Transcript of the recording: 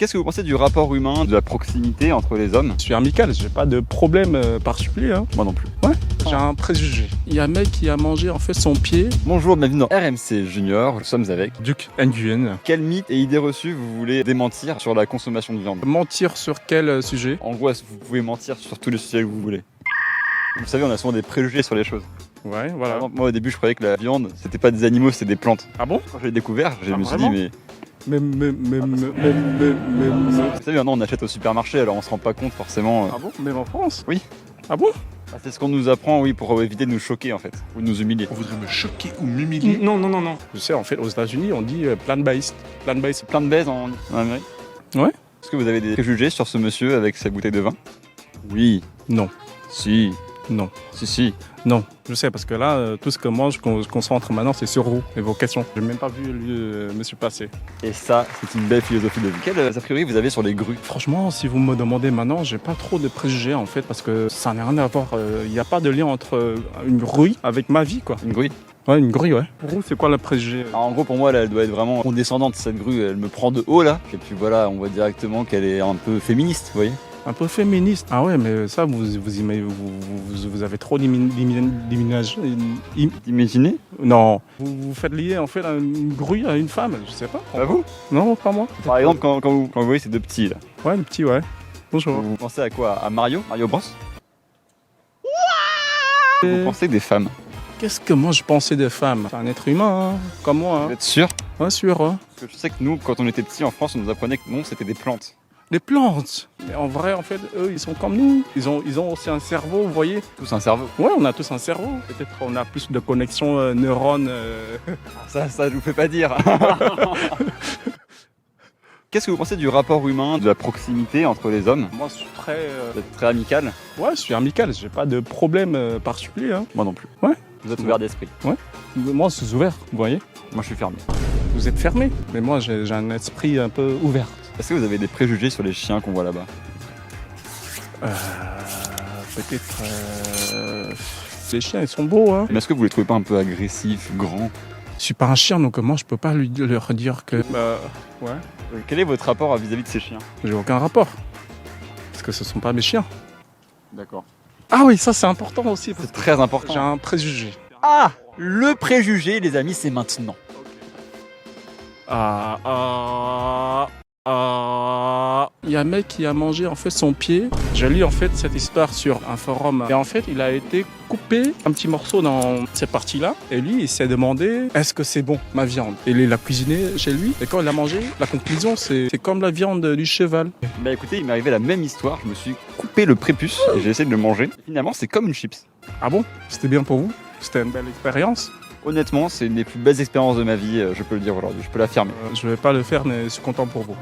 Qu'est-ce que vous pensez du rapport humain, de la proximité entre les hommes? Je suis amical, j'ai pas de problème particulier. Hein. Moi non plus. Ouais, j'ai un préjugé. Il y a un mec qui a mangé en fait son pied. Bonjour, bienvenue dans RMC Junior. Nous sommes avec Duc Nguyen. Quel mythe et idée reçue vous voulez démentir sur la consommation de viande? Mentir sur quel sujet? En gros, est-ce que vous pouvez mentir sur tous les sujets que vous voulez? Vous savez, on a souvent des préjugés sur les choses. Ouais, Par voilà. exemple, moi au début, je croyais que la viande, c'était pas des animaux, c'était des plantes. Ah bon? Quand je l'ai découvert, je me suis dit, vraiment mais Même. vous savez, maintenant on achète au supermarché, alors on se rend pas compte forcément. Ah bon? Même en France? Oui. Ah bon? C'est ce qu'on nous apprend, oui, pour éviter de nous choquer en fait, ou de nous humilier. On voudrait me choquer ou m'humilier. Non. Je sais, en fait, aux États-Unis, on dit plant-based. Plant-based. Plein de baises en Amérique. Ouais. Est-ce que vous avez des préjugés sur ce monsieur avec sa bouteille de vin? Oui. Non. Si. Non. Si. Non, je sais, parce que là, tout ce que moi je concentre maintenant, c'est sur vous et vos questions. J'ai même pas vu monsieur passer. Et ça, c'est une belle philosophie de vie. Quel a priori vous avez sur les grues? Franchement, si vous me demandez maintenant, j'ai pas trop de préjugés en fait, parce que ça n'a rien à voir. Il n'y a pas de lien entre une grue avec ma vie, quoi. Une grue? Ouais, une grue, ouais. Pour vous, c'est quoi le préjugé? Alors, en gros, pour moi, là, elle doit être vraiment condescendante, cette grue. Elle me prend de haut, là. Et puis voilà, on voit directement qu'elle est un peu féministe, vous voyez? Un peu féministe. Ah ouais, mais ça, vous avez trop d'imaginage. Imaginez? Non. Vous faites lier en fait une grue à une femme, je sais pas. Pas vous? Non, pas moi. Par exemple, quand vous voyez ces deux petits, là, Ouais, le petit, ouais. Bonjour. vous pensez à quoi? À Mario Bros? Vous pensez des femmes? Qu'est-ce que moi je pensais des femmes? C'est un être humain, hein, comme moi. Vous Hein. êtes sûr? Ouais, sûr. Hein. Parce que je sais que nous, quand on était petits en France, on nous apprenait que non, c'était des plantes. Les plantes. Mais en vrai, en fait, eux, ils sont comme nous. Ils ont aussi un cerveau, vous voyez. Tous un cerveau. Ouais, on a tous un cerveau. Peut-être on a plus de connexions neurones. Ça, je vous fais pas dire. Qu'est-ce que vous pensez du rapport humain, de la proximité entre les hommes? Moi, je suis très. Vous êtes très amical? Ouais, je suis amical. J'ai pas de problème particulier. Hein. Moi non plus. Ouais. Vous êtes ouvert d'esprit? Moi, je suis ouvert, vous voyez. Moi, je suis fermé. Vous êtes fermé. Mais moi, j'ai un esprit un peu ouvert. Est-ce que vous avez des préjugés sur les chiens qu'on voit là-bas? Peut-être. Les chiens, ils sont beaux, hein. Mais est-ce que vous les trouvez pas un peu agressifs, grands? Je suis pas un chien, donc moi, je peux pas leur dire que. Ouais. Quel est votre rapport vis-à-vis de ces chiens? J'ai aucun rapport. Parce que ce sont pas mes chiens. D'accord. Ah oui, ça c'est important aussi. Parce C'est que très important. j'ai un préjugé. Ah! Le préjugé, les amis, c'est maintenant. Il y a un mec qui a mangé en fait son pied. J'ai lu en fait cette histoire sur un forum. Et en fait, il a été coupé un petit morceau dans cette partie-là. Et lui, il s'est demandé, est-ce que c'est bon, ma viande? Et il l'a cuisiné chez lui. Et quand il l'a mangé, la conclusion, c'est comme la viande du cheval. Bah écoutez, il m'est arrivé la même histoire. Je me suis coupé le prépuce et j'ai essayé de le manger. Finalement, c'est comme une chips. Ah bon? C'était bien pour vous? C'était une belle expérience? Honnêtement, c'est une des plus belles expériences de ma vie, je peux le dire aujourd'hui, je peux l'affirmer. Je vais pas le faire, mais je suis content pour vous.